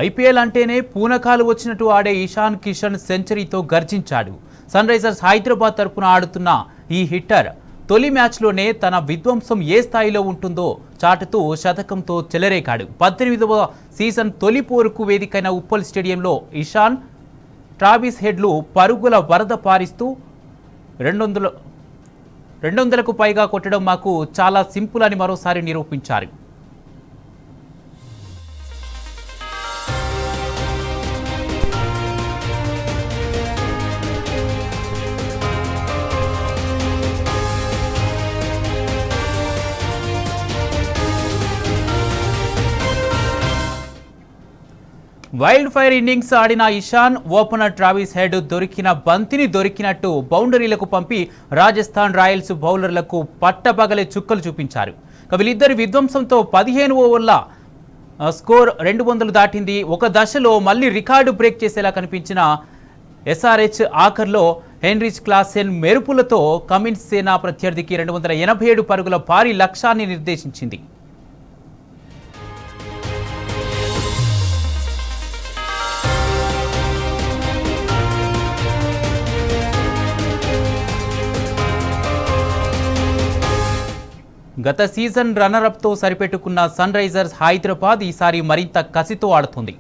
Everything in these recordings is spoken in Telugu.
ఐపీఎల్ అంటేనే పూనకాలు వచ్చినట్టు ఆడే ఇషాన్ కిషన్ సెంచరీతో గర్జించాడు. సన్ రైజర్స్ హైదరాబాద్ తరపున ఆడుతున్న ఈ హిట్టర్ తొలి మ్యాచ్లోనే తన విధ్వంసం ఏ స్థాయిలో ఉంటుందో చాటుతూ శతకంతో చెలరేగాడు. 18వ సీజన్ తొలి పోరుకు వేదికైన ఉప్పల్ స్టేడియంలో ఇషాన్ ట్రావిస్ హెడ్లు పరుగుల వరద పారిస్తూ 200కు పైగా కొట్టడం మాకు చాలా సింపుల్ అని మరోసారి నిరూపించారు. వైల్డ్ ఫైర్ ఇన్నింగ్స్ ఆడిన ఇషాన్ ఓపెనర్ ట్రావిస్ హెడ్ దొరికిన బంతిని దొరికినట్టు బౌండరీలకు పంపి రాజస్థాన్ రాయల్స్ బౌలర్లకు పట్టపగలే చుక్కలు చూపించారు. వీళ్ళిద్దరి విధ్వంసంతో 15 ఓవర్ల స్కోర్ 200 దాటింది. ఒక దశలో మళ్లీ రికార్డు బ్రేక్ చేసేలా కనిపించిన ఎస్ఆర్హెచ్ ఆఖర్లో హెన్రిచ్ క్లాసెన్ మెరుపులతో కమిన్స్ సేనా ప్రత్యర్థికి 287 పరుగుల భారీ లక్ష్యాన్ని నిర్దేశించింది. గత సీజన్ రన్నరప్తో సరిపెట్టుకున్న సన్ రైజర్స్ హైదరాబాద్ ఈసారి మరింత కసితో ఆడుతుంది.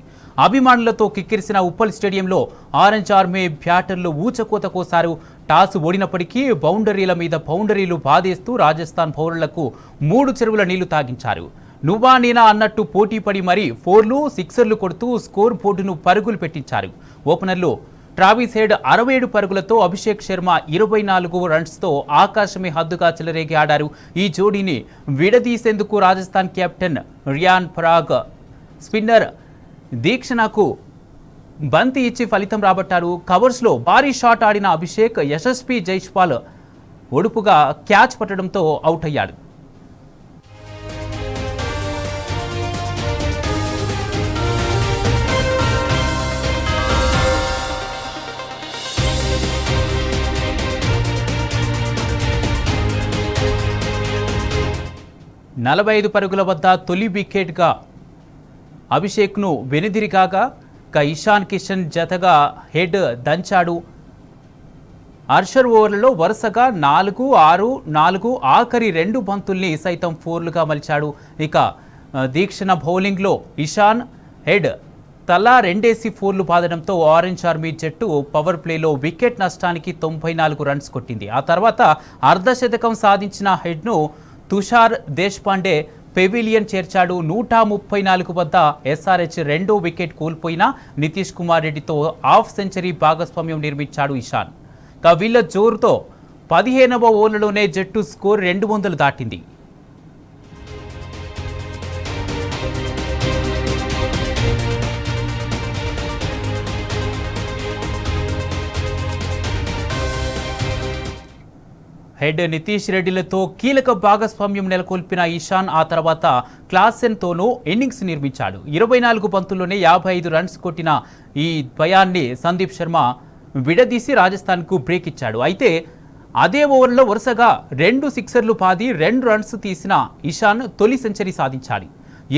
అభిమానులతో కిక్కిరిసిన ఉప్పల్ స్టేడియంలో ఆరెంజ్ ఆర్మీ బ్యాటర్లు ఊచకోత కోసారు. టాస్ ఓడినప్పటికీ బౌండరీల మీద బౌండరీలు బాధేస్తూ రాజస్థాన్ బౌలర్లకు 3 చెరువుల నీళ్లు తాగించారు. నువ్వా నేనా అన్నట్టు పోటీపడి మరీ 4లు 6లు కొడుతూ స్కోర్ బోర్డును పరుగులు పెట్టించారు. ఓపెనర్లు ట్రావిస్ హెడ్ 67 పరుగులతో, అభిషేక్ శర్మ 24 రన్స్తో ఆకాశమే హద్దుగా చెలరేగి ఆడారు. ఈ జోడీని విడదీసేందుకు రాజస్థాన్ కెప్టెన్ రియాన్ పరాగ్ స్పిన్నర్ దీక్షణకు బంతి ఇచ్చి ఫలితం రాబట్టారు. కవర్స్లో భారీ షాట్ ఆడిన అభిషేక్ యశస్వి జైస్వాల్ ఒడుపుగా క్యాచ్ పట్టడంతో అవుట్ అయ్యాడు. నలభై పరుగుల వద్ద తొలి వికెట్గా అభిషేక్ను వెనుదిరిగాగా ఇషాన్ కిషన్ జతగా హెడ్ దంచాడు. అర్షర్ ఓవర్లలో వరుసగా 4, 6, 4 ఆఖరి 2 బంతుల్ని సైతం 4లుగా మలిచాడు. ఇక దీక్షణ బౌలింగ్లో ఇషాన్ హెడ్ తలా 2 4లు బాదడంతో ఆరెంజ్ ఆర్మీ జట్టు పవర్ ప్లేలో వికెట్ నష్టానికి 94 రన్స్ కొట్టింది. ఆ తర్వాత అర్ధశతకం సాధించిన హెడ్ను తుషార్ దేశ్పాండే పెవిలియన్ చేర్చాడు. 134 వద్ద ఎస్ఆర్హెచ్ 2వ వికెట్ కోల్పోయిన నితీష్ కుమార్ రెడ్డితో హాఫ్ సెంచరీ భాగస్వామ్యం నిర్మించాడు ఇషాన్. వీళ్ళ జోరుతో 15వ ఓవర్లలోనే జట్టు స్కోర్ 200 దాటింది. హెడ్ నితీష్ రెడ్డిలతో కీలక భాగస్వామ్యం నెలకొల్పిన ఇషాన్ ఆ తర్వాత క్లాసెన్తోనూ ఇన్నింగ్స్ నిర్మించాడు. 24 బంతుల్లోనే 55 రన్స్ కొట్టిన ఈ ద్వయాన్ని సందీప్ శర్మ విడదీసి రాజస్థాన్కు బ్రేక్ ఇచ్చాడు. అయితే అదే ఓవర్లో వరుసగా 2 సిక్సర్లు పాది 2 రన్స్ తీసిన ఇషాన్ తొలి సెంచరీ సాధించాడు.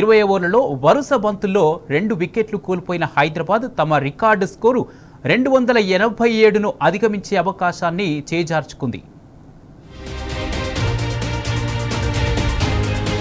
20 ఓవర్లలో వరుస బంతుల్లో 2 వికెట్లు కోల్పోయిన హైదరాబాద్ తమ రికార్డు స్కోరు 287ను అధిగమించే అవకాశాన్ని చేజార్చుకుంది.